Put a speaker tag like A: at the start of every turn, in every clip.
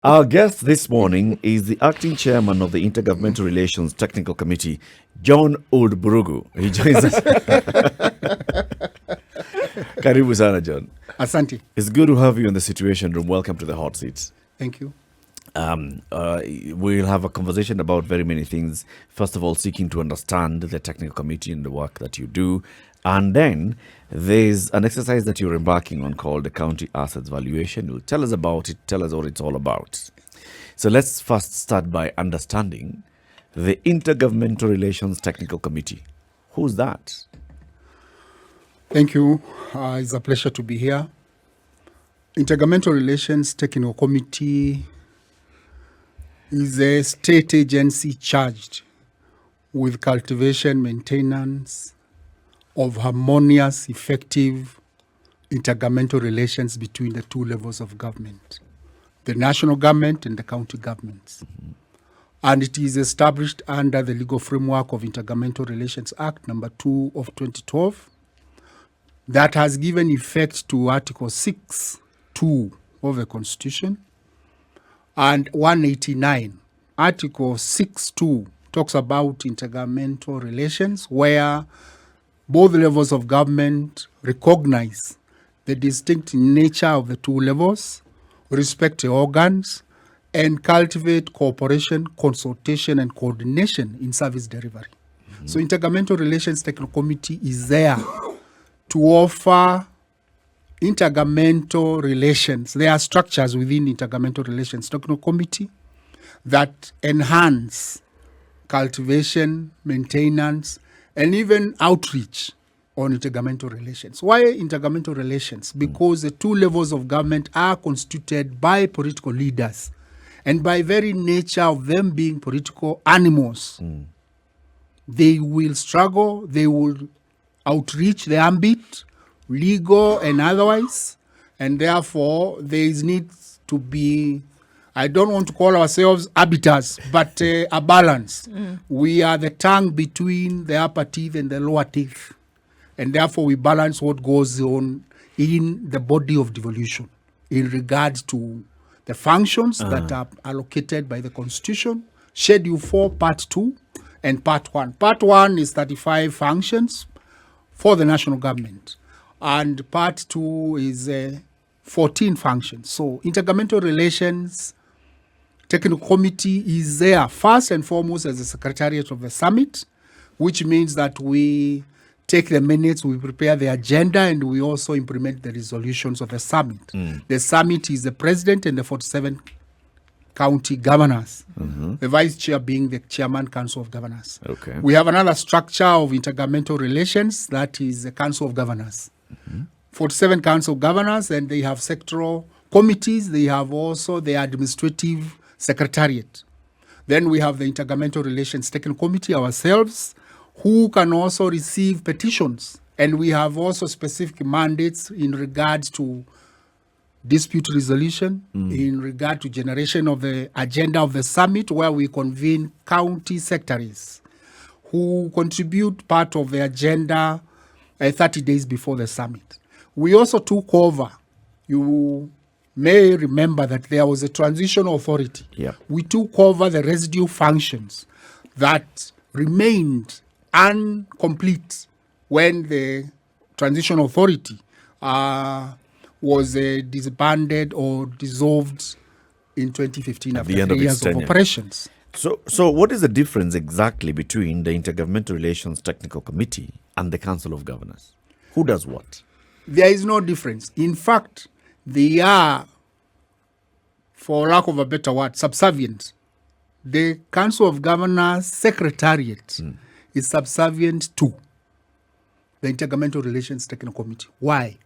A: Our guest this morning is the acting chairman of the Intergovernmental Relations Technical Committee, John Burugu. He joins us. Karibu sana, John.
B: Asante.
A: It's good to have you in the Situation Room. Welcome to the hot seats.
B: Thank you.
A: We'll have a conversation about very many things. First of all, seeking to understand the technical committee and the work that you do. And then there's an exercise that you're embarking on called the County Assets Valuation. You'll tell us about it, tell us what it's all about. So let's first start by understanding the Intergovernmental Relations Technical Committee. Who's that?
B: Thank you. It's a pleasure to be here. Intergovernmental Relations Technical Committee is a state agency charged with cultivation, maintenance of harmonious, effective intergovernmental relations between the two levels of government, the national government and the county governments. Mm-hmm. And it is established under the legal framework of Intergovernmental Relations Act number 2 of 2012 that has given effect to Article 6(2) of the Constitution and 189. Article 6(2) talks about intergovernmental relations where both levels of government recognize the distinct nature of the two levels, respect the organs, and cultivate cooperation, consultation, and coordination in service delivery. Mm-hmm. So Intergovernmental Relations Technical Committee is there to offer intergovernmental relations. There are structures within Intergovernmental Relations Technical Committee that enhance cultivation, maintenance, and even outreach on intergovernmental relations. Why intergovernmental relations? Because the two levels of government are constituted by political leaders, and by very nature of them being political animals, they will struggle, they will outreach the ambit, legal and otherwise, and therefore there is need to be, I don't want to call ourselves arbiters, but a balance. We are the tongue between the upper teeth and the lower teeth, and therefore we balance what goes on in the body of devolution in regards to the functions that are allocated by the Constitution, Schedule 4, Part 2, and Part 1. Part 1 is 35 functions for the national government, and Part 2 is 14 functions. So Intergovernmental Relations Technical Committee is there first and foremost as the Secretariat of the Summit, which means that we take the minutes, we prepare the agenda, and we also implement the resolutions of the summit. The summit is the president and the 47 county governors, the vice chair being the chairman council of governors.
A: Okay.
B: We have another structure of intergovernmental relations, that is the council of governors. 47 council governors, and they have sectoral committees. They have also the administrative secretariat. Then we have the Intergovernmental Relations Technical Committee ourselves, who can also receive petitions. And we have also specific mandates in regards to dispute resolution, in regard to generation of the agenda of the summit, where we convene county secretaries who contribute part of the agenda 30 days before the summit. We also took over, you may remember that there was a transitional authority.
A: Yep.
B: We took over the residue functions that remained incomplete when the transitional authority was disbanded or dissolved in 2015 after 3 years of operations.
A: So what is the difference exactly between the Intergovernmental Relations Technical Committee and the Council of Governors? Who does what?
B: There is no difference. In fact, they are, for lack of a better word, subservient. The Council of Governors Secretariat is subservient to the Intergovernmental Relations Technical Committee. Why?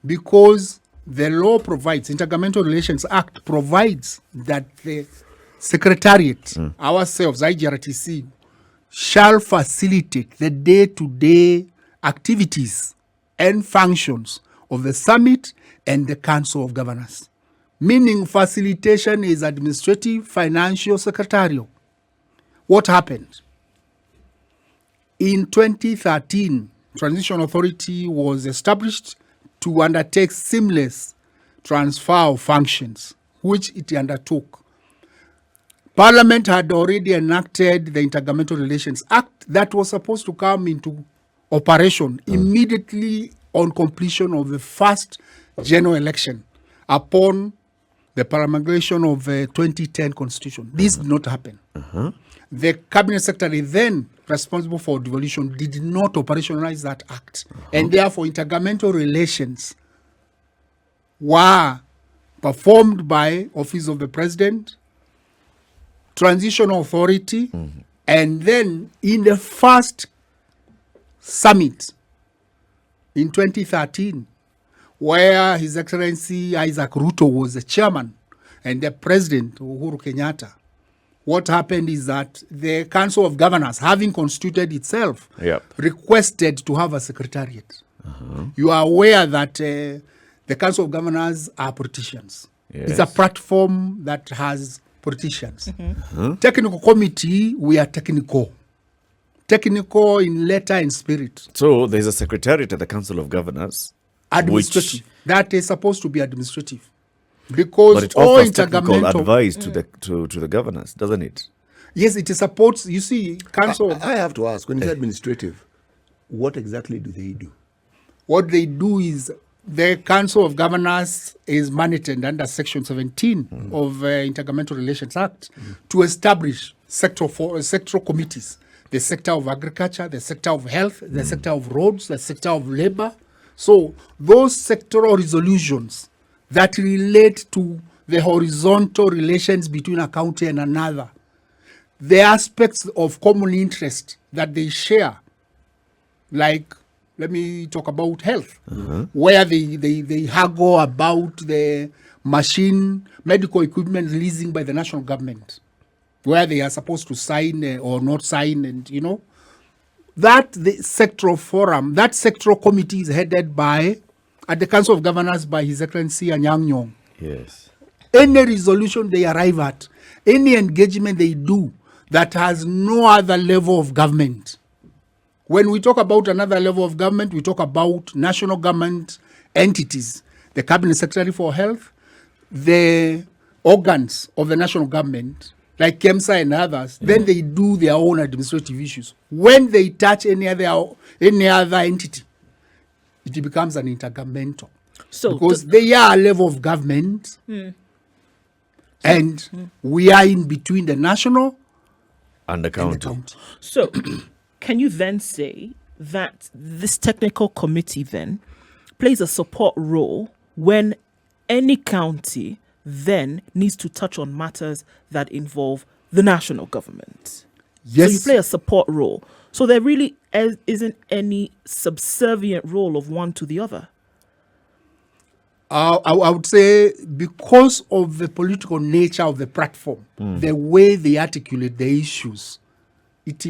B: Because the law provides, Intergovernmental Relations Act provides that the Secretariat, ourselves, IGRTC, shall facilitate the day-to-day activities and functions of the summit and the Council of Governors. Meaning facilitation is administrative, financial, secretarial. What happened? In 2013, Transition Authority was established to undertake seamless transfer of functions, which it undertook Parliament had already enacted the Intergovernmental Relations Act that was supposed to come into operation immediately on completion of the first general election upon the promulgation of the 2010 Constitution. This did not happen. The Cabinet Secretary then responsible for devolution did not operationalize that act. And therefore, intergovernmental relations were performed by Office of the President, Transitional Authority, and then in the first summit in 2013, where His Excellency Isaac Ruto was the chairman and the President Uhuru Kenyatta, what happened is that the Council of Governors, having constituted itself, requested to have a secretariat. You are aware that the Council of Governors are politicians.
A: Yes.
B: It's a platform that has politicians. Technical committee, we are technical. Technical in letter and spirit.
A: So there's a secretariat at the Council of Governors.
B: Administrative. That is supposed to be administrative. Because
A: But it
B: all
A: offers technical
B: intergovernmental
A: advice to the governors, doesn't it?
B: Yes, it is supports. You see, Council.
C: I have to ask, when it's administrative, what exactly do they do?
B: What they do is the Council of Governors is mandated under Section 17 of Intergovernmental Relations Act to establish sectoral committees. The sector of agriculture, the sector of health, the sector of roads, the sector of labor. So those sectoral resolutions that relate to the horizontal relations between a county and another, the aspects of common interest that they share, like, let me talk about health, where they haggle about the medical equipment leasing by the national government, where they are supposed to sign or not sign, and that the sectoral forum, that sectoral committee is headed by, at the Council of Governors, by His Excellency Anyang' Nyong'o.
A: Yes.
B: Any resolution they arrive at, any engagement they do that has no other level of government. When we talk about another level of government, we talk about national government entities, the Cabinet Secretary for Health, the organs of the national government, like KEMSA and others, then they do their own administrative issues. When they touch any other entity, it becomes an intergovernmental.
D: So
B: because they are a level of government, and we are in between the national
A: And the
B: and the
A: county.
B: county.
D: So, can you then say that this technical committee then plays a support role when any county then needs to touch on matters that involve the national government?
B: Yes.
D: So you play a support role. So there really isn't any subservient role of one to the other.
B: I would say because of the political nature of the platform, the way they articulate the issues, it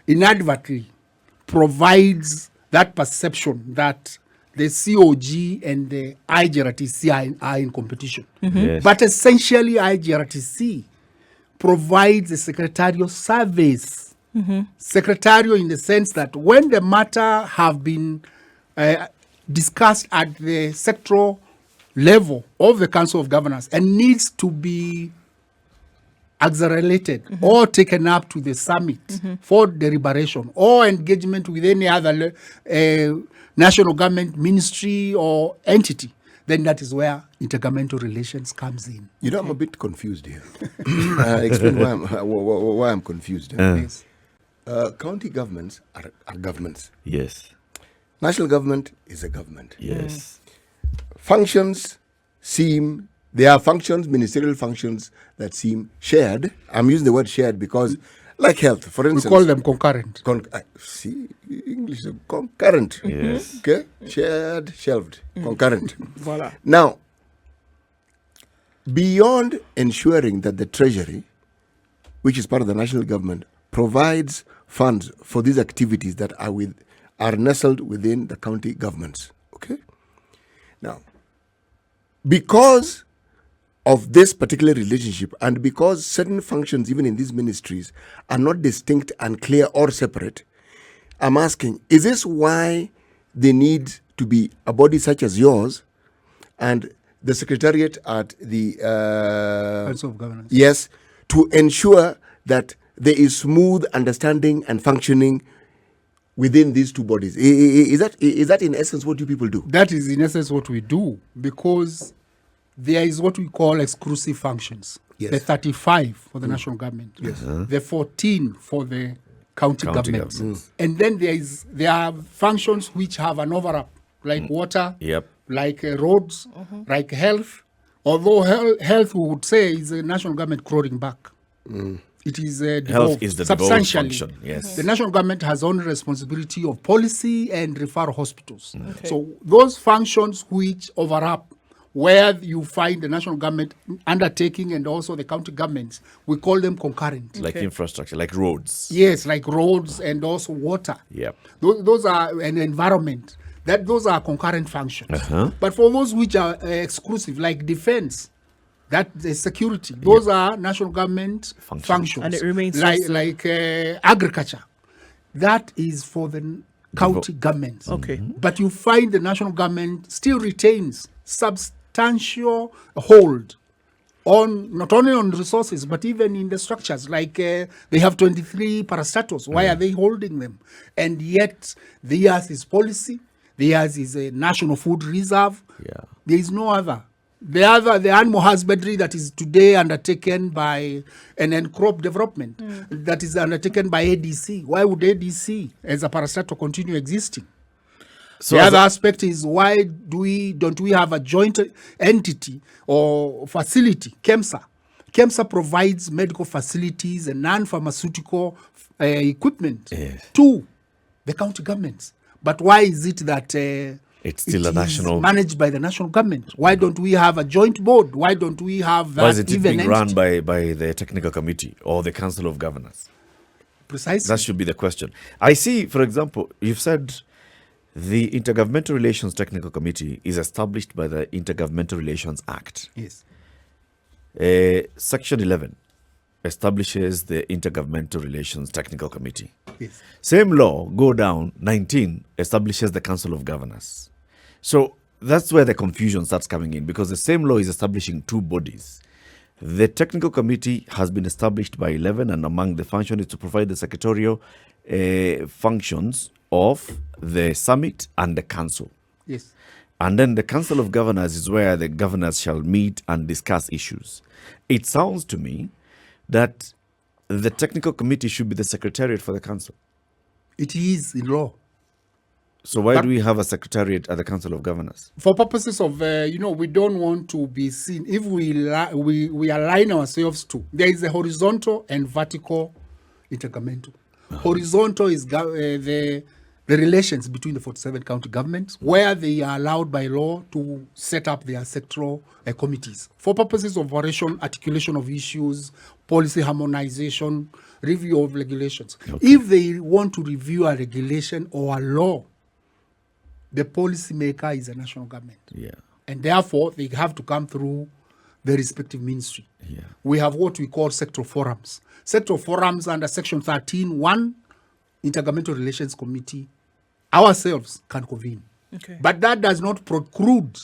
B: inadvertently provides that perception that the COG and the IGRTC are in competition.
A: Yes.
B: But essentially, IGRTC provides a secretarial service. Secretarial in the sense that when the matter have been discussed at the sectoral level of the Council of Governors and needs to be accelerated or taken up to the summit for deliberation or engagement with any other national government ministry or entity, then that is where intergovernmental relations comes in.
C: I'm a bit confused here. Explain why I'm confused.
B: Yes.
C: County governments are governments.
A: Yes.
C: National government is a government.
A: Yes.
C: Functions there are functions, ministerial functions that seem shared. I'm using the word shared because, like health, for
B: We
C: instance.
B: call them concurrent.
C: See, English is concurrent.
A: Yes.
C: Okay? Shared, shelved, concurrent.
B: Voila.
C: Now, beyond ensuring that the Treasury, which is part of the national government, provides funds for these activities that are nestled within the county governments. Okay? Now, because of this particular relationship and because certain functions, even in these ministries, are not distinct and clear or separate, I'm asking, is this why they need to be a body such as yours and the secretariat at the
B: Council of Governors.
C: yes, to ensure that there is smooth understanding and functioning within these two bodies. Is that in essence what you people do?
B: That is in essence what we do, because there is what we call exclusive functions.
C: Yes.
B: The 35 for the national government.
C: Yes.
B: The 14 for the county governments.
A: governments.
B: And then there are functions which have an overlap, like water,
A: Yep.
B: like roads, like health. Although health, we would say, is a national government crawling back. It is
A: Health
B: devolved
A: is the devolved
B: substantially.
A: function. Yes.
B: The national government has only responsibility of policy and referral hospitals. So those functions which overlap, where you find the national government undertaking and also the county governments, we call them concurrent.
A: Like infrastructure, like roads.
B: Yes, like roads and also water.
A: Yep.
B: Those are an environment. Those are concurrent functions. But for those which are exclusive, like defense, that is security, those are national government functions.
D: And it remains
B: like agriculture. That is for the county governments.
D: Okay.
B: But you find the national government still retains substantial hold on not only on resources but even in the structures. Like they have 23 parastatals. Why are they holding them? And yet theirs is policy. Theirs is a national food reserve.
A: Yeah.
B: There is no other. The animal husbandry that is today undertaken by and crop development that is undertaken by ADC. Why would ADC as a parastatal continue existing?
A: So
B: The
A: as
B: other
A: a-
B: aspect is why don't we have a joint entity or facility, KEMSA? KEMSA provides medical facilities and non-pharmaceutical equipment to the county governments. But why is it that
A: It's still
B: it
A: a
B: is
A: national.
B: managed by the national government? Why don't we have a joint board? Why don't we have that
A: Why isn't it
B: even
A: being run
B: entity?
A: by the technical committee or the council of governors?
B: Precisely.
A: That should be the question. I see, for example, you've said the Intergovernmental Relations Technical Committee is established by the Intergovernmental Relations Act.
B: Yes.
A: Section 11 establishes the Intergovernmental Relations Technical Committee.
B: Yes.
A: Same law, go down, 19 establishes the Council of Governors. So that's where the confusion starts coming in, because the same law is establishing two bodies. The technical committee has been established by 11, and among the functions is to provide the secretarial functions of the summit and the council.
B: Yes.
A: And then the Council of Governors is where the governors shall meet and discuss issues. It sounds to me that the technical committee should be the secretariat for the council.
B: It is in law.
A: So why
B: But-
A: do we have a secretariat at the Council of Governors?
B: For purposes of, we don't want to be seen. If we align ourselves to, there is a horizontal and vertical intergovernmental. Horizontal is the relations between the 47 county governments, where they are allowed by law to set up their sectoral committees for purposes of articulation of issues, policy harmonization, review of regulations. If they want to review a regulation or a law, the policy maker is a national government.
A: Yeah.
B: And therefore, they have to come through the respective ministry.
A: Yeah.
B: We have what we call sectoral forums. Sectoral forums under Section 13(1), Intergovernmental Relations Committee, ourselves can convene.
D: Okay.
B: But that does not preclude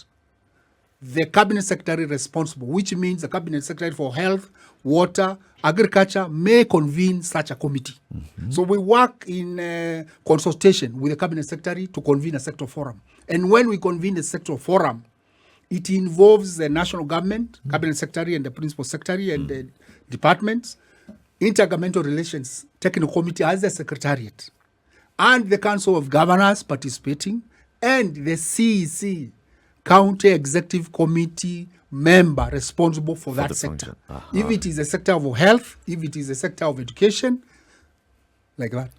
B: the cabinet secretary responsible, which means the cabinet secretary for health, water, agriculture may convene such a committee. So we work in consultation with the cabinet secretary to convene a sector forum. And when we convene the sector forum, it involves the national government, cabinet secretary and the principal secretary and the departments, Intergovernmental Relations Technical Committee as the secretariat, and the Council of Governors participating, and the CEC, County Executive Committee member responsible for that
A: the
B: sector.
A: function.
B: If it is a sector of health, if it is a sector of education, like that.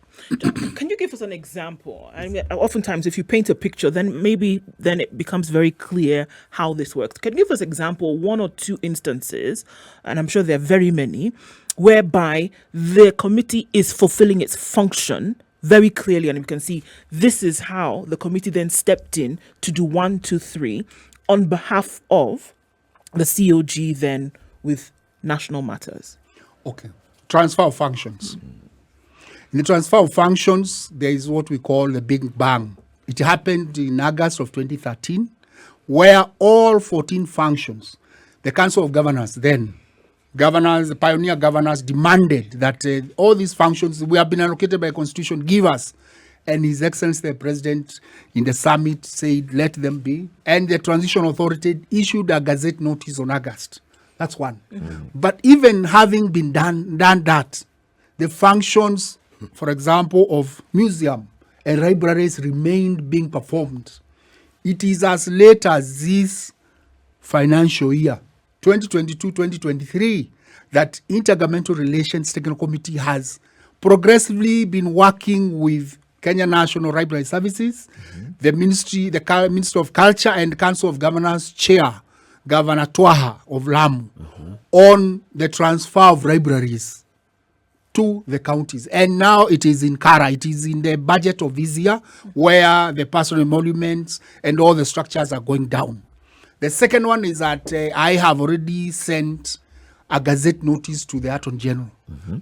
D: Can you give us an example? I mean, oftentimes, if you paint a picture, then it becomes very clear how this works. Can you give us example, one or two instances, and I'm sure there are very many, whereby the committee is fulfilling its function very clearly, and you can see this is how the committee then stepped in to do 1, 2, 3 on behalf of the COG then with national matters.
B: Okay. Transfer of functions. In the transfer of functions, there is what we call the Big Bang. It happened in August of 2013 where all 14 functions, the Council of Governors then, governors, the pioneer governors demanded that all these functions we have been allocated by Constitution, give us. And His Excellency the President in the summit said, let them be. And the Transition Authority issued a gazette notice on August. That's one. But even having been done that, the functions, for example, of museum and libraries remained being performed. It is as late as this financial year, 2022-2023, that Intergovernmental Relations Technical Committee has progressively been working with Kenya National Library Services, the Ministry of Culture and Council of Governors Chair, Governor Twaha of Lamu, on the transfer of libraries to the counties. And now it is in Kara, it is in the budget of this year, where the personal emoluments and all the structures are going down. The second one is that I have already sent a gazette notice to the Attorney General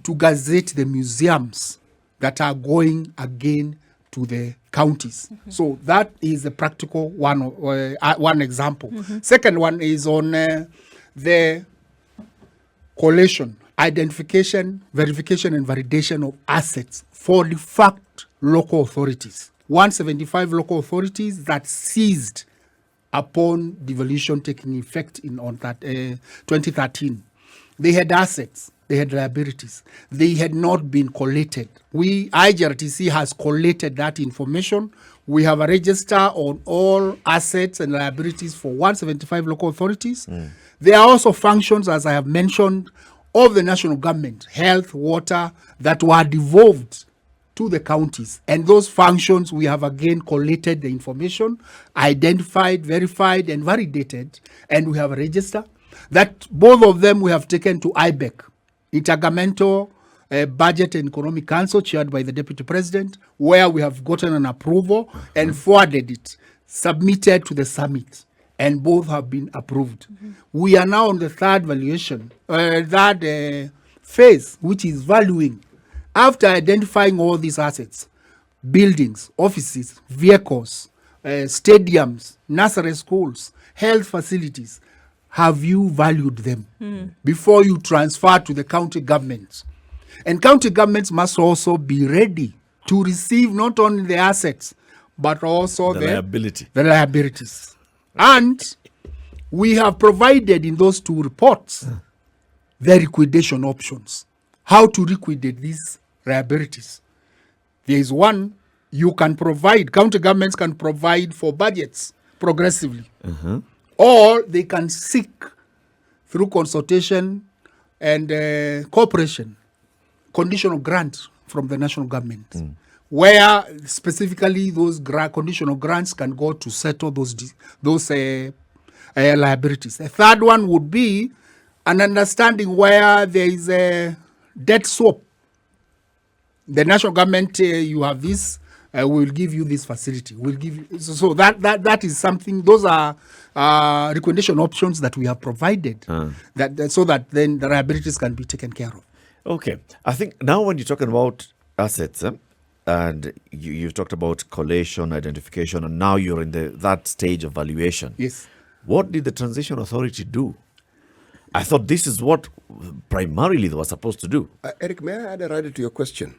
B: to gazette the museums that are going again to the counties. So that is a practical one example. Second one is on the collation, identification, verification, and validation of assets for the fact local authorities. 175 local authorities that seized upon devolution taking effect on that 2013. They had assets, they had liabilities. They had not been collated. IGRTC has collated that information. We have a register on all assets and liabilities for 175 local authorities. There are also functions, as I have mentioned, of the national government, health, water, that were devolved to the counties. And those functions, we have again collated the information, identified, verified, and validated, and we have a register. That both of them we have taken to IBEC, Intergovernmental Budget and Economic Council, chaired by the Deputy President, where we have gotten an approval and forwarded it, submitted to the summit, and both have been approved. We are now on the third valuation, phase, which is valuing. After identifying all these assets, buildings, offices, vehicles, stadiums, nursery schools, health facilities, have you valued them before you transfer to the county governments? And county governments must also be ready to receive not only the assets, but also the liabilities. And we have provided in those two reports the liquidation options, how to liquidate these liabilities. There is one you can provide, county governments can provide for budgets progressively. Or they can seek through consultation and cooperation, conditional grants from the national government, where specifically those conditional grants can go to settle those liabilities. The third one would be an understanding where there is a debt swap. The national government, you have this, we'll give you this facility. We'll give you, so that is something. Those are recommendation options that we have provided, so that then the liabilities can be taken care of.
A: Okay, I think now when you're talking about assets, and you've talked about collation, identification, and now you're in that stage of valuation.
B: Yes.
A: What did the Transition Authority do? I thought this is what primarily they were supposed to do.
C: Eric, may I add a rider to your question?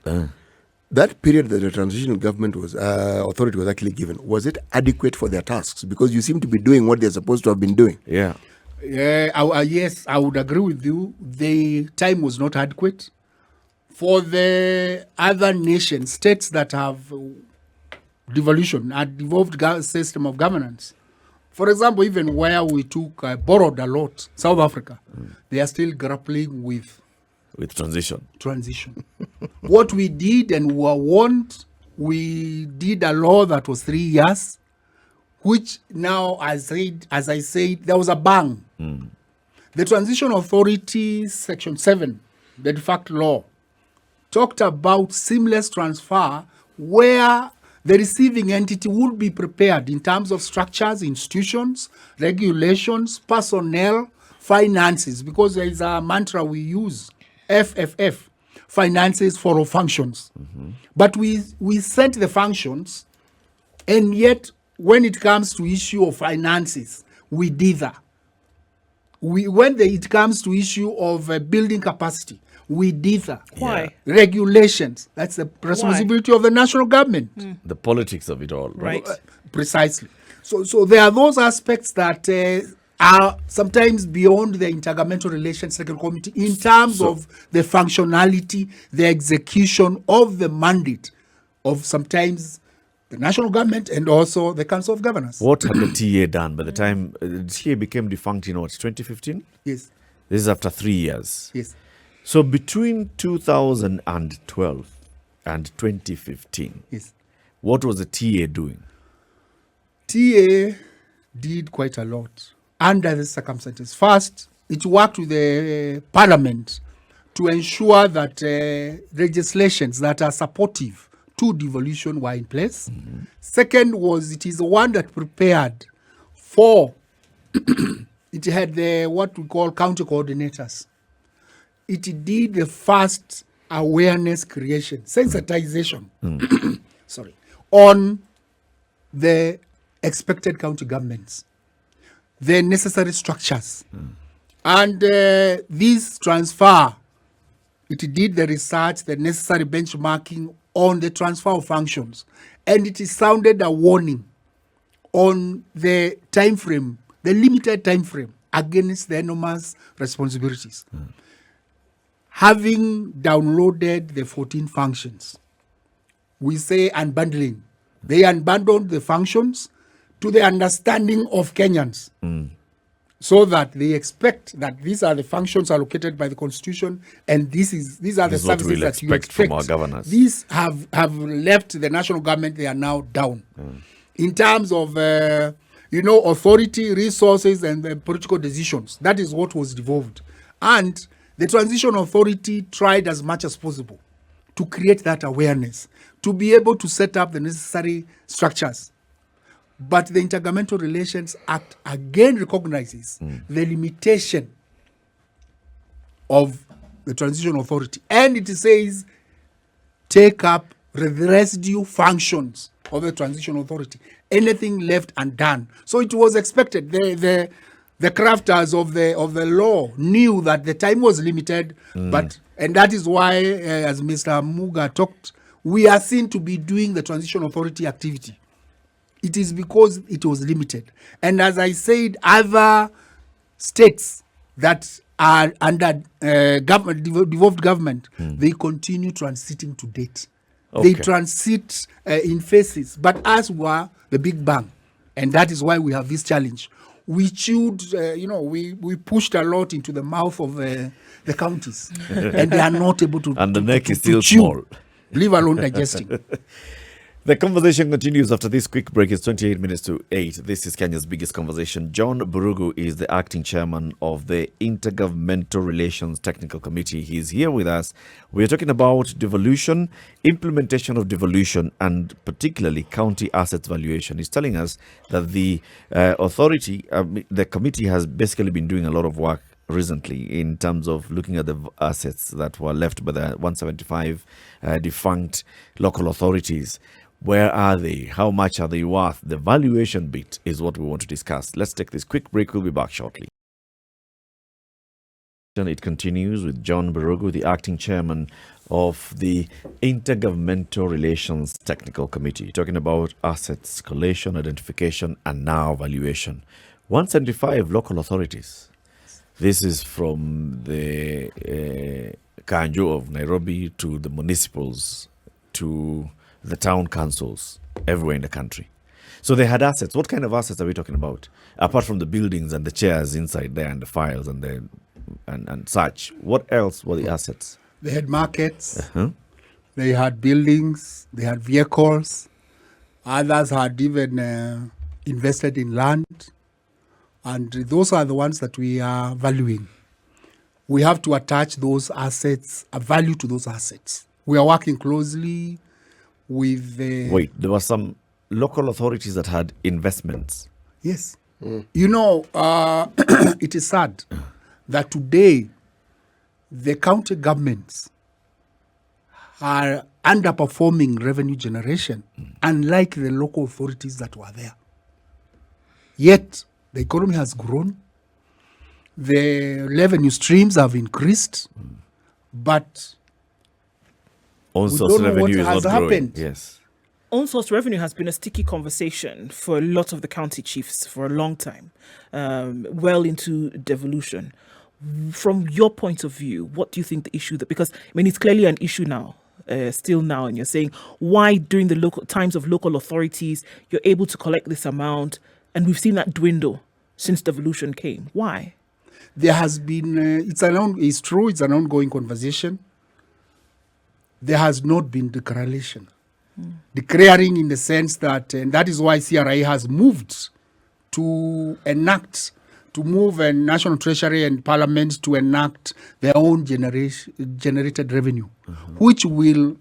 C: That period that the transitional government authority was actually given, was it adequate for their tasks? Because you seem to be doing what they're supposed to have been doing.
A: Yeah.
B: Yes, I would agree with you. The time was not adequate. For the other nations, states that have devolution, a devolved system of governance, for example, even where we borrowed a lot, South Africa, they are still grappling with
A: transition.
B: What we did, and we were warned, we did a law that was 3 years, which now, as I said, there was a bang. The Transition Authority, Section 7, the de facto law, talked about seamless transfer where the receiving entity would be prepared in terms of structures, institutions, regulations, personnel, finances, because there is a mantra we use, FFF, finances for all functions. But we sent the functions, and yet when it comes to issue of finances, we dither. It comes to issue of building capacity, we dither.
D: Why?
B: Regulations, that's the responsibility of the national government.
A: The politics of it all, right?
D: Right.
B: Precisely. So there are those aspects that are sometimes beyond the Intergovernmental Relations Technical Committee in terms of the functionality, the execution of the mandate of sometimes the national government and also the Council of Governors.
A: What had the TA done by the time the TA became defunct in what, 2015?
B: Yes,
A: This is after 3 years.
B: yes.
A: So between 2012 and 2015,
B: Yes.
A: what was the TA doing?
B: TA did quite a lot under the circumstances. First, it worked with the Parliament to ensure that legislations that are supportive to devolution were in place. Second was it is the one that prepared for, it had what we call county coordinators. It did the first awareness creation, sensitization, sorry, on the expected county governments, the necessary structures. And this transfer, it did the research, the necessary benchmarking on the transfer of functions. And it sounded a warning on the time frame, the limited time frame against the enormous responsibilities. Having downloaded the 14 functions, we say unbundling. They unbundled the functions to the understanding of Kenyans, so that they expect that these are the functions allocated by the Constitution, and these are the
A: This is what
B: services
A: we'll
B: that you
A: expect
B: expect
A: from our governors.
B: These have left the national government; they are now down in terms of authority, resources, and political decisions. That is what was devolved, and the transition authority tried as much as possible to create that awareness, to be able to set up the necessary structures. But the Intergovernmental Relations Act again recognizes the limitation of the transition authority. And it says, take up the residue functions of the transition authority. Anything left undone. So it was expected. The crafters of the law knew that the time was limited, and that is why, as Mr. Muga talked, we are seen to be doing the transition authority activity. It is because it was limited. And as I said, other states that are under devolved government, they continue transiting to date. They
A: Okay.
B: transit in phases, but us were the big bang. And that is why we have this challenge. We chewed, we pushed a lot into the mouth of the counties, and they are not able to.
A: And the
B: to-
A: neck
B: to-
A: is
B: to
A: still
B: chew,
A: small.
B: leave alone digesting.
A: The conversation continues after this quick break. It's 28 minutes to 8. This is Kenya's biggest conversation. John Burugu is the acting chairman of the Intergovernmental Relations Technical Committee. He's here with us. We're talking about devolution, implementation of devolution, and particularly county assets valuation. He's telling us that the the committee has basically been doing a lot of work recently in terms of looking at the assets that were left by the 175 defunct local authorities. Where are they? How much are they worth? The valuation bit is what we want to discuss. Let's take this quick break. We'll be back shortly. It continues with John Burugu, the acting chairman of the Intergovernmental Relations Technical Committee, talking about assets, collation, identification, and now valuation. 175 local authorities. This is from the Kanjo of Nairobi to the municipals to the town councils everywhere in the country. So they had assets. What kind of assets are we talking about? Apart from the buildings and the chairs inside there and the files and and such, what else were the assets?
B: They had markets, they had buildings, they had vehicles. Others had even invested in land. And those are the ones that we are valuing. We have to attach those assets, a value to those assets. We are working closely with the...
A: Wait, there were some local authorities that had investments.
B: Yes. It is sad that today the county governments are underperforming revenue generation, unlike the local authorities that were there. Yet the economy has grown, the revenue streams have increased, but
A: On
B: we
A: source
B: don't know what
A: revenue is
B: has
A: not growing.
B: happened.
A: Yes.
D: Own source revenue has been a sticky conversation for a lot of the county chiefs for a long time, well into devolution. From your point of view, what do you think the issue that, because I mean it's clearly an issue now, still now, and you're saying why during the local times of local authorities you're able to collect this amount, and we've seen that dwindle since devolution came. Why?
B: There has been, it's true, it's an ongoing conversation. There has not been declaration. Declaring in the sense that, and that is why CRI has moved to enact, to move a National Treasury and Parliament to enact their own generated revenue, which will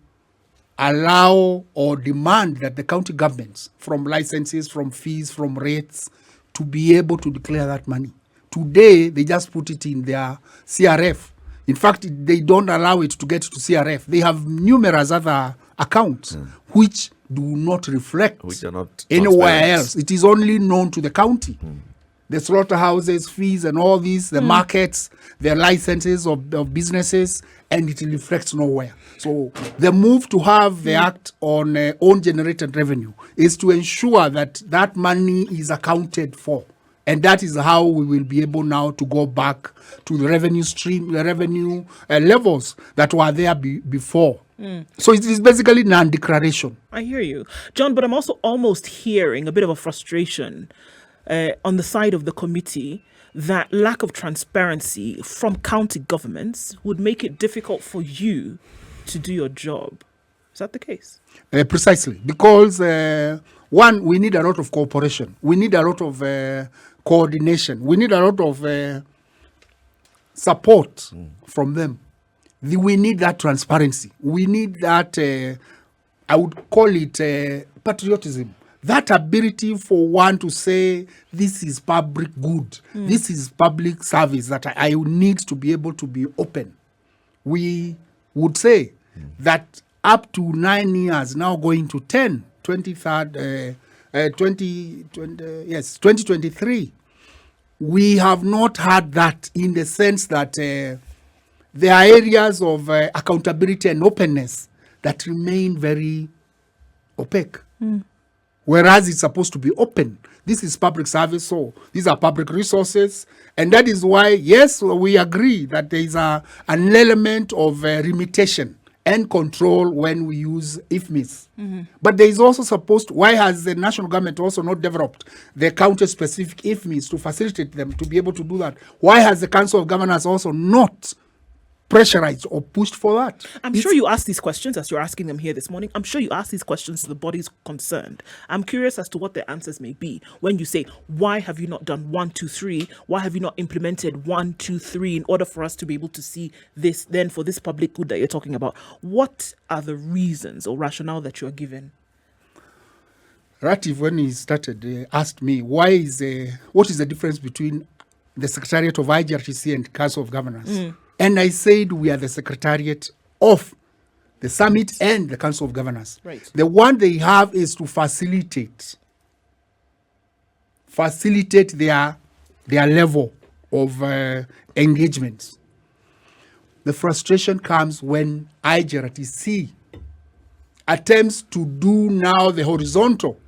B: allow or demand that the county governments, from licenses, from fees, from rates, to be able to declare that money. Today, they just put it in their CRF. In fact, they don't allow it to get to CRF. They have numerous other accounts which do not reflect
A: Which are not
B: anywhere
A: transparent.
B: else. It is only known to the county. The slaughterhouses, fees and all these, the markets, the licenses of businesses, and it reflects nowhere. So the move to have the act on own generated revenue is to ensure that that money is accounted for. And that is how we will be able now to go back to the revenue stream, the revenue levels that were there before. So it is basically non-declaration.
D: I hear you, John, but I'm also almost hearing a bit of a frustration on the side of the committee that lack of transparency from county governments would make it difficult for you to do your job. Is that the case?
B: Precisely. Because, one, we need a lot of cooperation. We need a lot of coordination. We need a lot of support from them. We need that transparency. We need that, I would call it patriotism. That ability for one to say, this is public good, this is public service that I need to be able to be open. We would say that up to 9 years, now going to 10, 2023, we have not had that in the sense that there are areas of accountability and openness that remain very opaque. Whereas it's supposed to be open. This is public service, so these are public resources. And that is why, yes, we agree that there is an element of limitation and control when we use IFMIS. But there is also supposed, why has the national government also not developed the county-specific IFMIS to facilitate them to be able to do that? Why has the Council of Governors also not pressurized or pushed for that?
D: I'm sure you asked these questions as you're asking them here this morning. I'm sure you asked these questions to the bodies concerned. I'm curious as to what their answers may be when you say, why have you not done 1, 2, 3? Why have you not implemented 1, 2, 3 in order for us to be able to see this then for this public good that you're talking about? What are the reasons or rationale that you're given?
B: Ratif, when he started, asked me, what is the difference between the Secretariat of IGRTC and Council of Governors? And I said we are the Secretariat of the Summit and the Council of Governors.
D: Right.
B: The one they have is to facilitate their level of engagement. The frustration comes when IGRTC attempts to do now the horizontal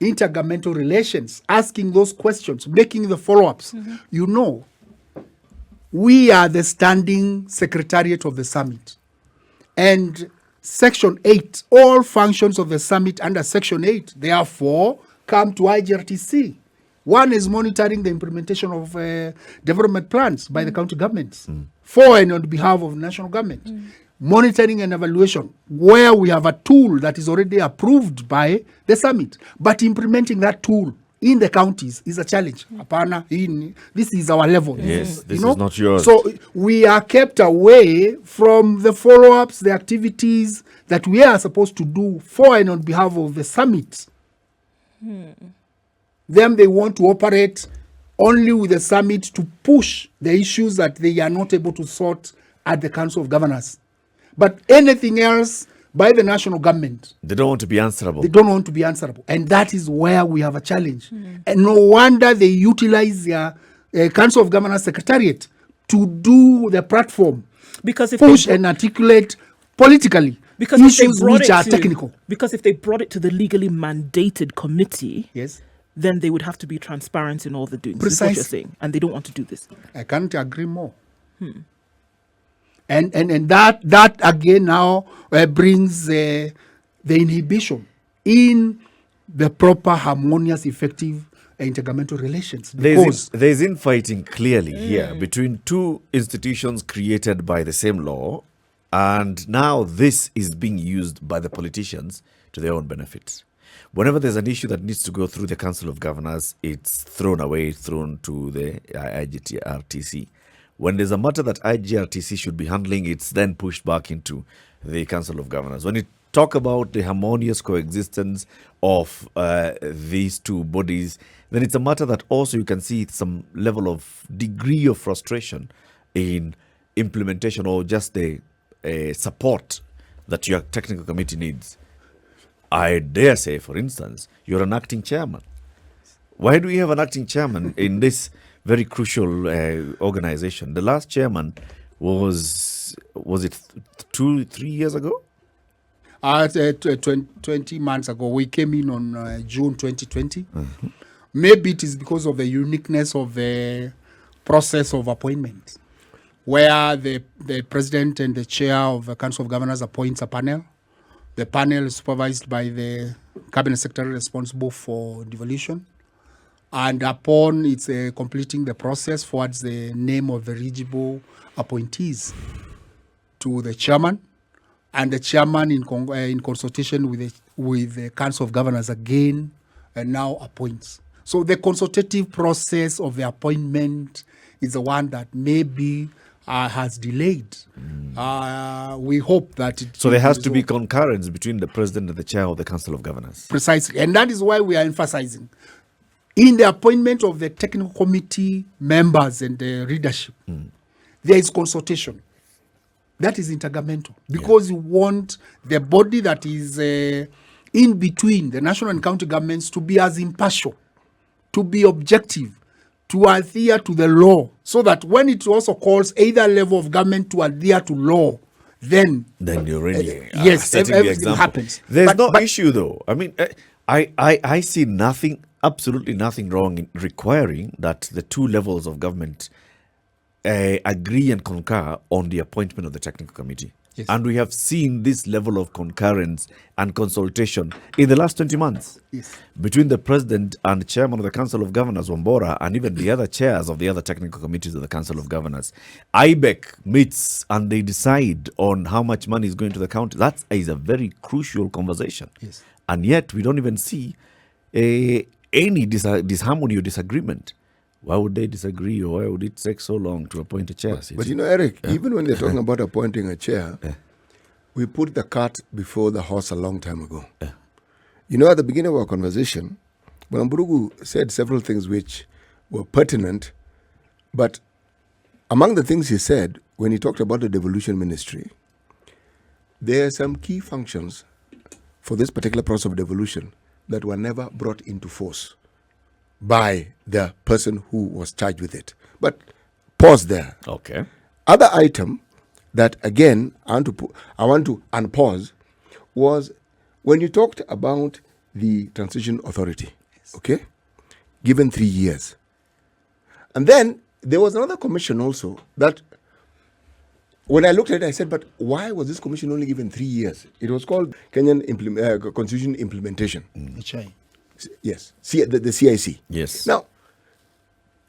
B: intergovernmental relations, asking those questions, making the follow-ups. You know, we are the standing secretariat of the summit. And Section 8, all functions of the summit under Section 8, therefore, come to IGRTC. One is monitoring the implementation of development plans by the county governments for and on behalf of the national government. Monitoring and evaluation, where we have a tool that is already approved by the summit, but implementing that tool in the counties is a challenge. This is our level.
A: Yes, this is not yours.
B: So we are kept away from the follow-ups, the activities that we are supposed to do for and on behalf of the summit. Them, they want to operate only with the summit to push the issues that they are not able to sort at the Council of Governors. But anything else, by the national government.
A: They don't want to be answerable.
B: They don't want to be answerable. And that is where we have a challenge. And no wonder they utilize their Council of Governors Secretariat to do the platform,
D: Because if
B: push
D: they,
B: and articulate politically
D: because if they
B: issues
D: brought
B: which
D: it
B: are
D: to,
B: technical.
D: Because if they brought it to the legally mandated committee,
B: Yes.
D: then they would have to be transparent in all the doings. Is what
B: Precisely.
D: you're saying, and they don't want to do this.
B: I can't agree more. And that again now brings the inhibition in the proper, harmonious, effective intergovernmental relations. Because
A: There's infighting clearly here between two institutions created by the same law, and now this is being used by the politicians to their own benefit. Whenever there's an issue that needs to go through the Council of Governors, it's thrown away, thrown to the IGRTC. When there's a matter that IGRTC should be handling, it's then pushed back into the Council of Governors. When you talk about the harmonious coexistence of these two bodies, then it's a matter that also you can see some level of degree of frustration in implementation or just the support that your technical committee needs. I dare say, for instance, you're an acting chairman. Why do we have an acting chairman in this very crucial organization? The last chairman was it 2-3 years ago?
B: 20 months ago, we came in on June 2020. Maybe it is because of the uniqueness of the process of appointment, where the president and the chair of the Council of Governors appoints a panel. The panel is supervised by the cabinet secretary responsible for devolution. And upon its completing the process, forwards the name of the eligible appointees to the chairman, and the chairman, in consultation with the Council of Governors again, now appoints. So the consultative process of the appointment is the one that maybe has delayed. We hope that it.
A: So there has
B: will
A: to be
B: resolve.
A: concurrence between the president and the chair of the Council of Governors.
B: Precisely, and that is why we are emphasizing in the appointment of the technical committee members and the leadership. There is consultation. That is intergovernmental, because you want the body that is in between the national and county governments to be as impartial, to be objective, to adhere to the law, so that when it also calls either level of government to adhere to law, then
A: Then you're really
B: yes,
A: setting the
B: everything
A: example.
B: happens.
A: There's
B: But-
A: no
B: but-
A: issue though. I mean, I see nothing, absolutely nothing wrong in requiring that the two levels of government agree and concur on the appointment of the technical committee.
B: Yes.
A: And we have seen this level of concurrence and consultation in the last 20 months
B: Yes.
A: between the president and chairman of the Council of Governors, Wambora, and even the other chairs of the other technical committees of the Council of Governors. IBEC meets and they decide on how much money is going to the county. That is a very crucial conversation.
B: Yes.
A: And yet we don't even see any disharmony or disagreement. Why would they disagree, or why would it take so long to appoint a chair?
C: But you know, Eric, even when they're talking about appointing a chair, we put the cart before the horse a long time ago. You know, at the beginning of our conversation, Burugu said several things which were pertinent, but among the things he said, when he talked about the devolution ministry, there are some key functions for this particular process of devolution that were never brought into force by the person who was charged with it. But pause there.
A: Okay.
C: Other item that again I want to unpause was when you talked about the transition authority. Okay, given 3 years, and then there was another commission also that when I looked at it, I said, but why was this commission only given 3 years? It was called Kenyan Constitution Implementation.
B: HI.
C: Yes, the CIC.
A: Yes.
C: Now,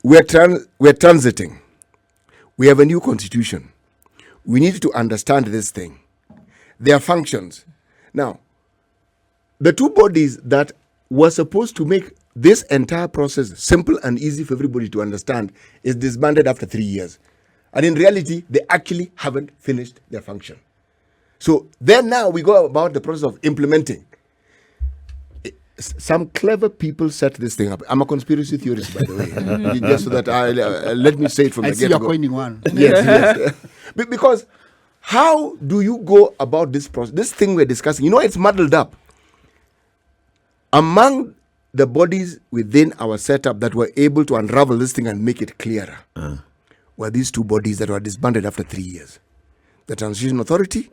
C: we're transiting. We have a new constitution. We need to understand this thing. Their functions. Now, the two bodies that were supposed to make this entire process simple and easy for everybody to understand is disbanded after 3 years. And in reality, they actually haven't finished their function. So then now we go about the process of implementing. Some clever people set this thing up. I'm a conspiracy theorist, by the way. Just so that let me say it from
B: I
C: the
B: see
C: get-go.
B: you're coining one.
C: Yes. Because How do you go about this process? This thing we're discussing, it's muddled up. Among the bodies within our setup that were able to unravel this thing and make it clearer were these two bodies that were disbanded after 3 years. The Transition Authority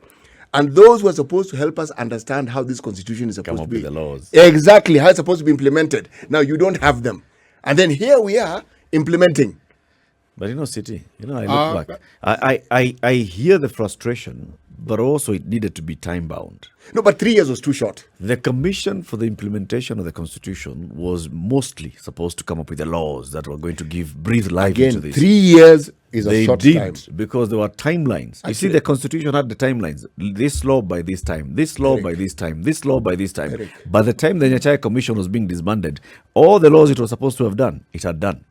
C: and those who are supposed to help us understand how this constitution is supposed to be.
A: Come up with the laws.
C: Exactly, how it's supposed to be implemented. Now you don't have them. And then here we are implementing.
A: But City, I look back. I hear the frustration, but also it needed to be time bound.
C: No, but 3 years was too short.
A: The Commission for the Implementation of the Constitution was mostly supposed to come up with the laws that were going to breathe life into
C: Again,
A: this.
C: 3 years is a short
A: They
C: time.
A: did, because there were timelines. You see, the Constitution had the timelines. This law by this time, this law by this time, this law by this time. By the time the Nyachae Commission was being disbanded, all the laws it was supposed to have done, it had done.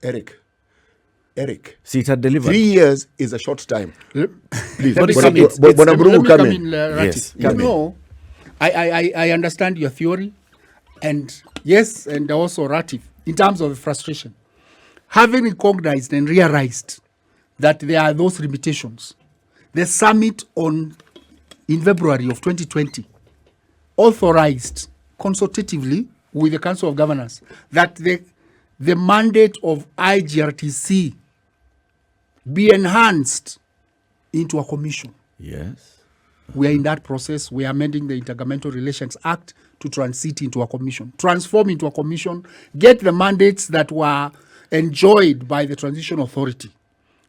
C: Eric.
A: See, it had delivered.
C: 3 years is a short time. Please,
B: Let me
C: Bona
B: come in.
C: Burugu, come in.
A: Yes,
B: You know, I understand your theory, and yes, and also Ratif, in terms of the frustration. Having recognized and realized that there are those limitations, the summit in February of 2020 authorized consultatively with the Council of Governors that the mandate of IGRTC be enhanced into a commission.
A: Yes.
B: We are in that process. We are amending the Intergovernmental Relations Act to transit into a commission, transform into a commission, get the mandates that were enjoyed by the Transition Authority,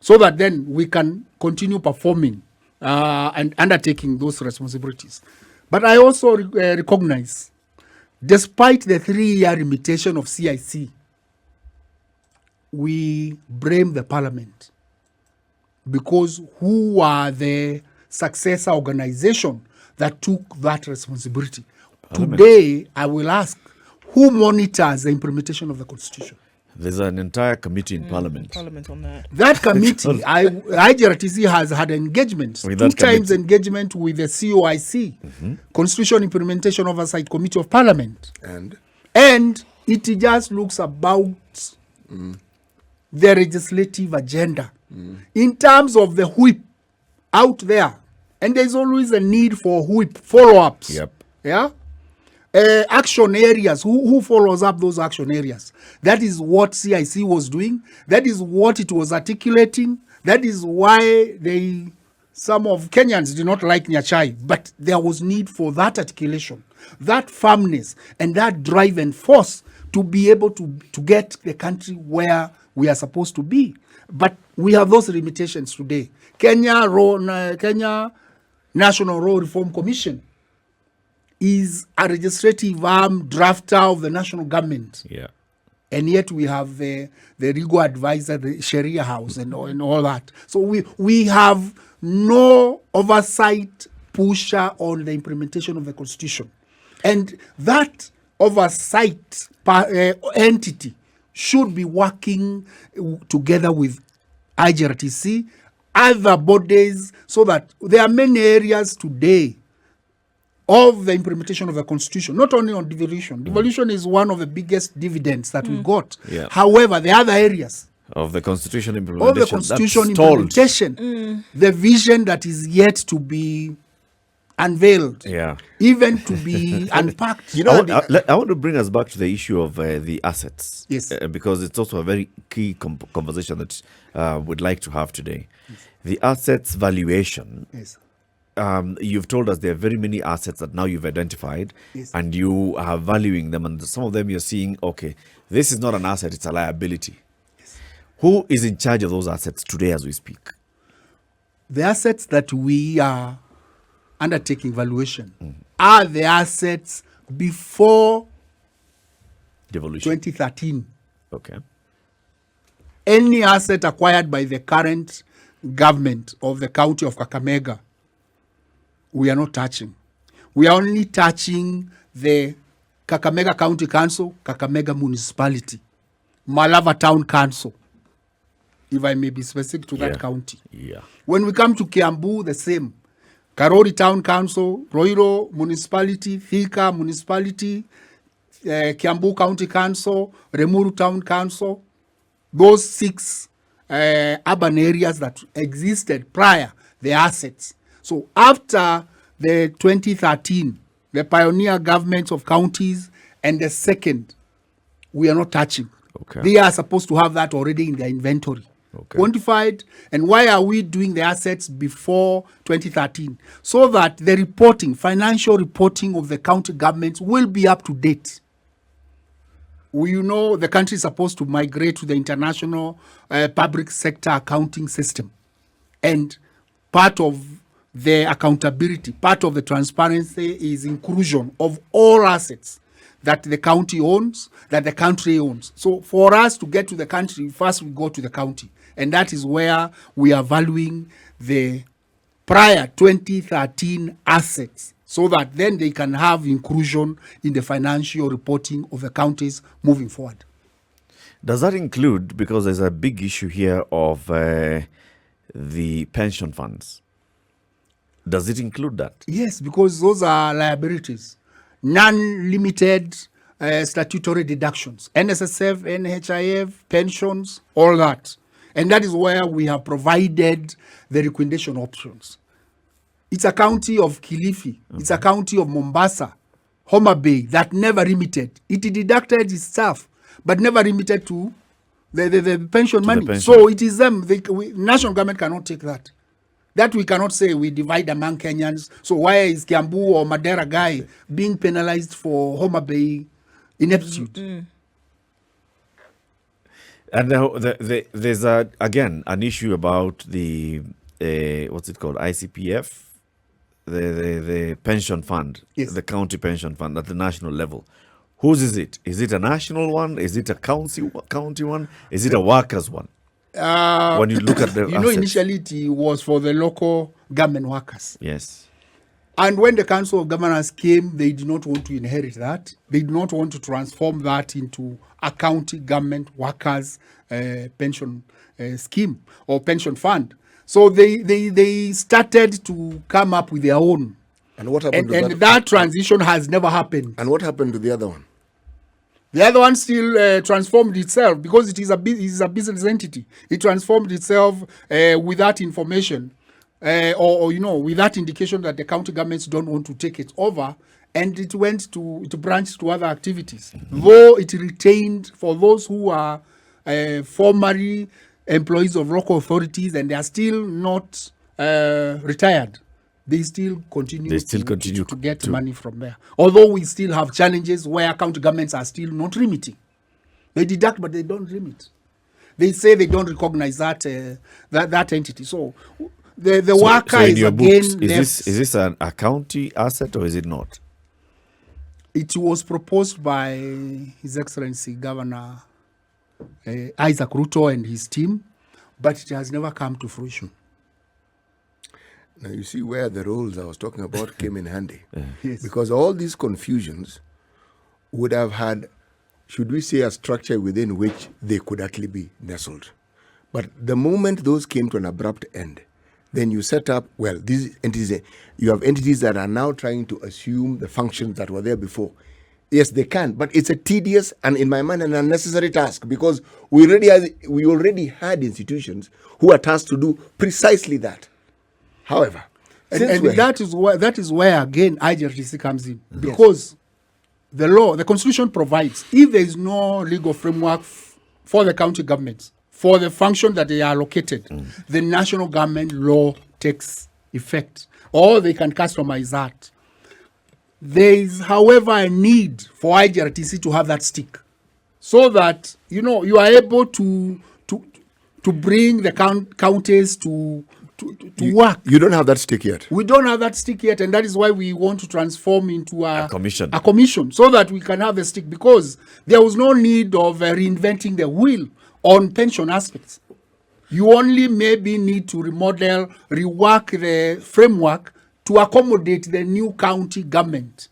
B: so that then we can continue performing and undertaking those responsibilities. But I also recognize, despite the 3-year limitation of CIC, we blame the Parliament, because who are the successor organization that took that responsibility?
A: Parliament.
B: Today, I will ask, who monitors the implementation of the Constitution?
A: There's an entire committee in Parliament.
D: Parliament on that.
B: That committee, IGRTC has had engagements,
A: With
B: 2
A: that
B: times
A: committee.
B: engagement with the COIC, Constitution Implementation Oversight Committee of Parliament. And it just looks about the legislative agenda in terms of the whip out there. And there's always a need for whip follow-ups.
A: Yep.
B: Yeah? Action areas. Who follows up those action areas? That is what CIC was doing. That is what it was articulating. That is why some of Kenyans did not like Nyachae. But there was need for that articulation, that firmness, and that drive and force to be able to get the country where we are supposed to be. But we have those limitations today. Kenya National Law Reform Commission is a legislative arm drafter of the national government.
A: Yeah.
B: And yet we have the legal advisor, the Sharia House, and all that. So we have no oversight pusher on the implementation of the Constitution. And that oversight entity should be working together with IGRTC, other bodies, so that there are many areas today of the implementation of the Constitution, not only on devolution. Devolution is one of the biggest dividends that we got.
A: Yeah.
B: However, the other areas
A: Of the Constitution
B: of
A: implementation.
B: the Constitution
A: that's stalled.
B: implementation, the vision that is yet to be unveiled,
A: Yeah.
B: even to be unpacked.
A: I want to bring us back to the issue of the assets.
B: Yes.
A: Because it's also a very key conversation that we'd like to have today. The assets valuation.
B: Yes.
A: You've told us there are very many assets that now you've identified,
B: Yes.
A: and you are valuing them, and some of them you're seeing, okay, this is not an asset, it's a liability.
B: Yes.
A: Who is in charge of those assets today as we speak?
B: The assets that we are undertaking valuation are the assets before
A: Devolution.
B: 2013.
A: Okay.
B: Any asset acquired by the current government of the county of Kakamega, we are not touching. We are only touching the Kakamega County Council, Kakamega Municipality, Malava Town Council, if I may be specific to that
A: Yeah.
B: county.
A: Yeah.
B: When we come to Kiambu, the same. Karori Town Council, Roiro Municipality, Thika Municipality, Kiambu County Council, Remuru Town Council, those 6 urban areas that existed prior, the assets. So after the 2013, the pioneer governments of counties and the second, we are not touching.
A: Okay.
B: They are supposed to have that already in their inventory.
A: Okay.
B: Quantified. And why are we doing the assets before 2013? So that the reporting, financial reporting of the county governments will be up to date. The country is supposed to migrate to the international public sector accounting system. And part of the accountability, part of the transparency is inclusion of all assets that the county owns, that the country owns. So for us to get to the country, first we go to the county. And that is where we are valuing the prior 2013 assets so that then they can have inclusion in the financial reporting of the counties moving forward.
A: Does that include, because there's a big issue here of the pension funds, does it include that?
B: Yes, because those are liabilities, non-limited statutory deductions, NSSF, NHIF, pensions, all that. And that is where we have provided the recommendation options. It's a county of Kilifi, it's a county of Mombasa, Homa Bay, that never remitted. It deducted its staff, but never remitted to the pension money.
A: pension.
B: So it is them. National government cannot take that. That we cannot say we divide among Kenyans. So why is Kiambu or Madeira guy being penalized for Homa Bay ineptitude?
A: And there's again an issue about the what's it called, ICPF, the pension fund,
B: Yes.
A: the county pension fund at the national level. Whose is it? Is it a national one? Is it a county one? Is it a workers one? When you look at the assets.
B: Initially it was for the local government workers.
A: Yes.
B: And when the Council of Governors came, they did not want to inherit that. They did not want to transform that into a county government workers pension scheme or pension fund. So they started to come up with their own.
C: And what happened to
B: And that transition has never happened.
C: And what happened to the other one?
B: The other one still transformed itself because it is a business entity. It transformed itself with that information or with that indication that the county governments don't want to take it over, and it branched to other activities. Though it retained, for those who are formerly employees of local authorities and they are still not retired, they still continue to get money from there. Although we still have challenges where county governments are still not remitting. They deduct, but they don't remit. They say they don't recognize that entity. So the worker is again
A: books, is this a county asset or is it not?
B: It was proposed by His Excellency Governor Isaac Ruto and his team, but it has never come to fruition.
C: Now you see where the roles I was talking about came in handy.
B: Yes.
C: Because all these confusions would have had, should we say, a structure within which they could actually be nestled. But the moment those came to an abrupt end, then you set up, these entities, you have entities that are now trying to assume the functions that were there before. Yes, they can, but it's a tedious and, in my mind, an unnecessary task because we already had institutions who are tasked to do precisely that. However,
B: that is where again IGRTC comes in, because the constitution provides if there is no legal framework for the county governments for the function that they are allocated, the national government law takes effect, or they can customize that. There is, however, a need for IGRTC to have that stick, so that you are able to bring the counties to work.
C: You don't have that stick yet.
B: We don't have that stick yet, and that is why we want to transform into a
A: commission,
B: so that we can have the stick, because there was no need of reinventing the wheel on pension aspects. You only maybe need to remodel, rework the framework to accommodate the new county government,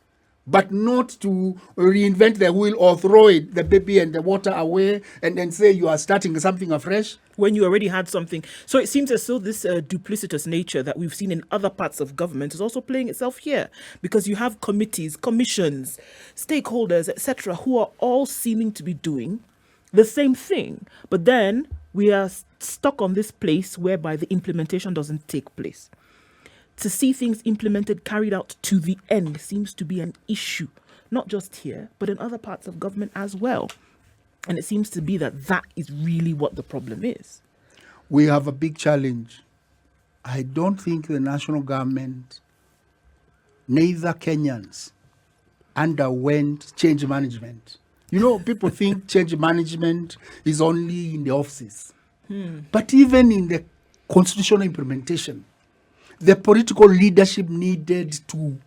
B: but not to reinvent the wheel or throw the baby and the water away and then say you are starting something afresh.
D: When you already had something. So it seems as though this duplicitous nature that we've seen in other parts of government is also playing itself here, because you have committees, commissions, stakeholders, etc., who are all seeming to be doing the same thing. But then we are stuck on this place whereby the implementation doesn't take place. to see things implemented, carried out to the end seems to be an issue, not just here, but in other parts of government as well. And it seems to be that is really what the problem is.
B: We have a big challenge. I don't think the national government, neither Kenyans, underwent change management. You know, people think change management is only in the offices. But even in the constitutional implementation, the political leadership needed to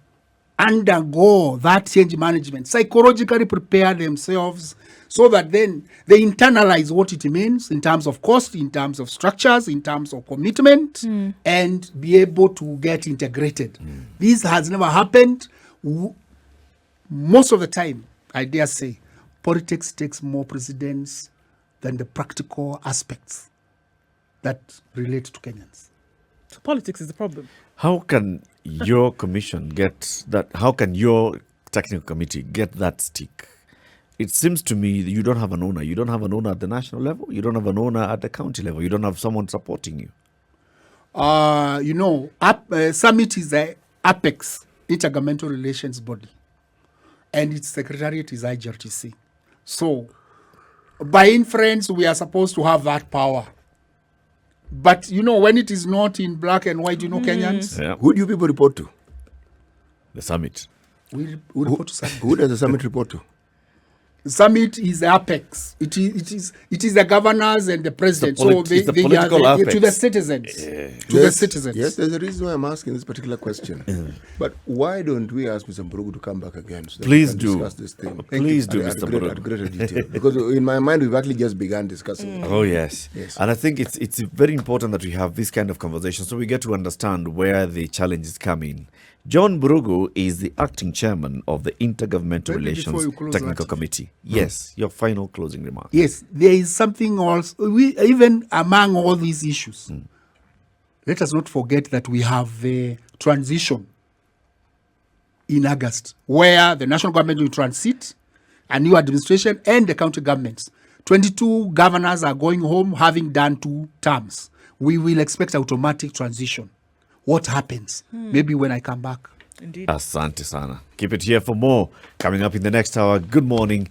B: undergo that change management, psychologically prepare themselves so that then they internalize what it means in terms of cost, in terms of structures, in terms of commitment, and be able to get integrated. This has never happened. Most of the time, I dare say, politics takes more precedence than the practical aspects that relate to Kenyans.
D: So politics is the problem.
A: How can your commission get that? How can your technical committee get that stick? It seems to me that you don't have an owner. You don't have an owner at the national level. You don't have an owner at the county level. You don't have someone supporting you.
B: Summit is the apex intergovernmental relations body, and its secretariat is IGRTC. So, by inference, we are supposed to have that power. But, when it is not in black and white, Kenyans,
A: Yeah.
C: Who do you people report to?
A: The summit.
B: we report to Summit.
C: Who does the summit report to?
B: Summit is the apex. It is the governors and the president.
A: It's the political apex.
B: to the citizens. To the citizens.
C: Yes, there's a reason why I'm asking this particular question. But why don't we ask Mr. Burugu to come back again so that
A: Please
C: we can
A: do.
C: discuss this thing?
A: Please do,
C: At
A: Mr.
C: greater
A: Burugu.
C: detail. Because in my mind, we've actually just begun discussing.
A: Oh, yes.
C: Yes.
A: And I think it's very important that we have this kind of conversation so we get to understand where the challenges come in. John Burugu is the acting chairman of the Intergovernmental
B: Maybe before you
A: Relations
B: close
A: Technical
B: that.
A: Committee. Yes, your final closing remark.
B: Yes, there is something else. Even among all these issues, let us not forget that we have a transition in August, where the national government will transit, a new administration, and the county governments. 22 governors are going home, having done 2 terms. We will expect automatic transition. What happens? Maybe when I come back.
D: Indeed.
A: Asante sana. Keep it here for more. Coming up in the next hour. Good morning.